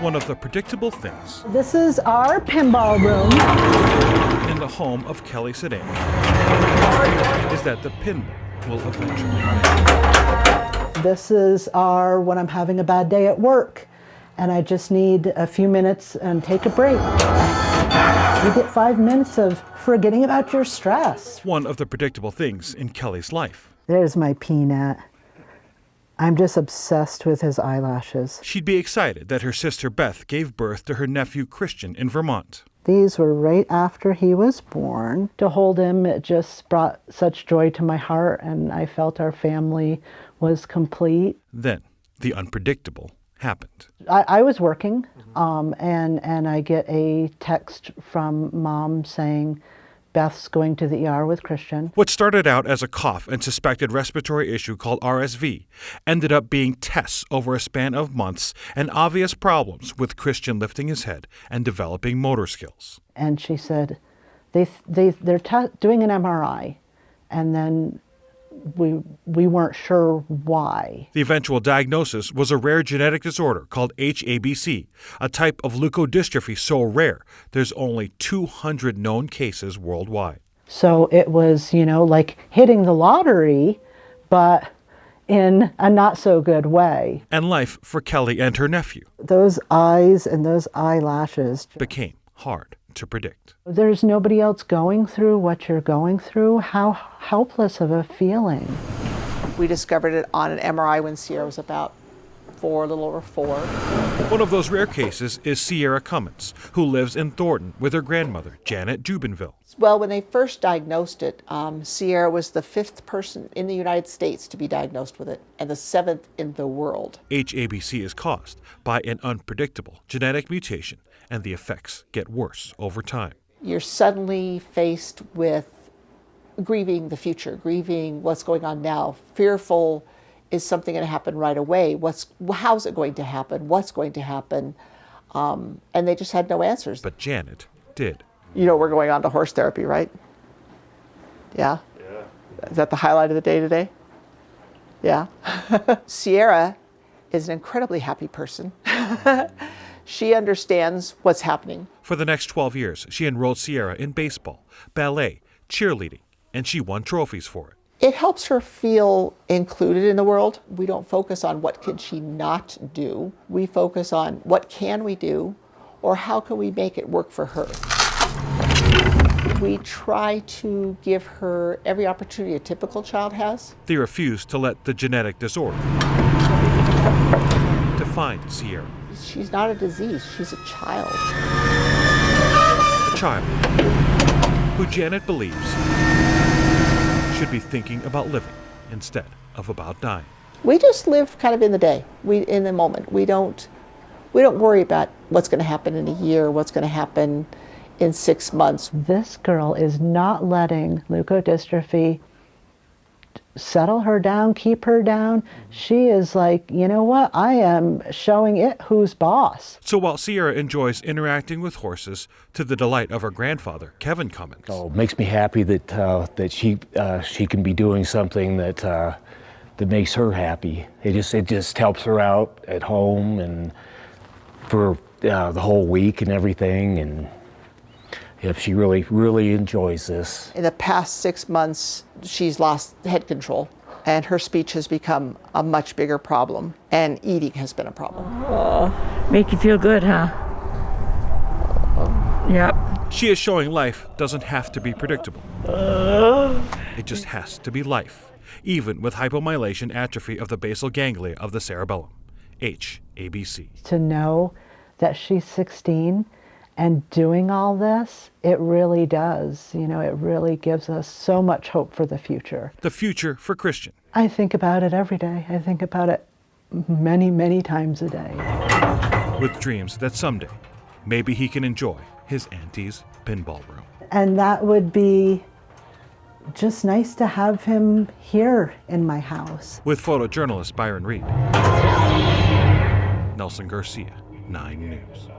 one of the predictable things This is our pinball room. in the home of Kelly Sedan is that the pinball will eventually win. This is our when I'm having a bad day at work and I just need a few minutes and take a break. You get 5 minutes of forgetting about your stress. One of the predictable things in Kelly's life. There's my peanut. I'm just obsessed with his eyelashes. She'd be excited that her sister Beth gave birth to her nephew Christian in Vermont. These were right after he was born. To hold him, it just brought such joy to my heart, and I felt our family was complete. Then the unpredictable happened. I was working, and I get a text from Mom saying, Beth's going to the ER with Christian. What started out as a cough and suspected respiratory issue called RSV ended up being tests over a span of months and obvious problems with Christian lifting his head and developing motor skills. And she said, they're doing an MRI, and then we weren't sure why. The eventual diagnosis was a rare genetic disorder called HABC, a type of leukodystrophy so rare there's only 200 known cases worldwide. So it was, like hitting the lottery, but in a not so good way. And life for Kelly and her nephew. Those eyes and those eyelashes became hard to predict. There's nobody else going through what you're going through. How helpless of a feeling. We discovered it on an MRI when Sierra was about 4, a little over 4. One of those rare cases is Sierra Cummins, who lives in Thornton with her grandmother, Janet Jubinville. Well, when they first diagnosed it, Sierra was the 5th person in the United States to be diagnosed with it and the 7th in the world. HABC is caused by an unpredictable genetic mutation, and the effects get worse over time. You're suddenly faced with grieving the future, grieving what's going on now, fearful, is something going to happen right away? How's it going to happen? What's going to happen? And they just had no answers. But Janet did. We're going on to horse therapy, right? Yeah? Yeah. Is that the highlight of the day today? Yeah. Sierra is an incredibly happy person. She understands what's happening. For the next 12 years, she enrolled Sierra in baseball, ballet, cheerleading, and she won trophies for it. It helps her feel included in the world. We don't focus on what can she not do. We focus on what can we do or how can we make it work for her. We try to give her every opportunity a typical child has. They refuse to let the genetic disorder define Sierra. She's not a disease, she's a child. A child who Janet believes should be thinking about living instead of about dying. We just live kind of in the day, in the moment. We don't worry about what's going to happen in a year, what's going to happen in 6 months. This girl is not letting leukodystrophy settle her down, keep her down. She is like, you know what? I am showing it who's boss. So while Sierra enjoys interacting with horses to the delight of her grandfather, Kevin Cummins. Oh, it makes me happy that she can be doing something that makes her happy. It just helps her out at home and for the whole week and everything. And if she really enjoys this. In the past 6 months, she's lost head control, and her speech has become a much bigger problem, and eating has been a problem. Oh, make you feel good, huh? Yep. She is showing life doesn't have to be predictable. It just has to be life, even with hypomyelination atrophy of the basal ganglia of the cerebellum, HABC. To know that she's 16 and doing all this, it really does. It really gives us so much hope for the future. The future for Christian. I think about it every day. I think about it many, many times a day. With dreams that someday, maybe he can enjoy his auntie's pinball room. And that would be just nice to have him here in my house. With photojournalist Byron Reed. Nelson Garcia, 9 News.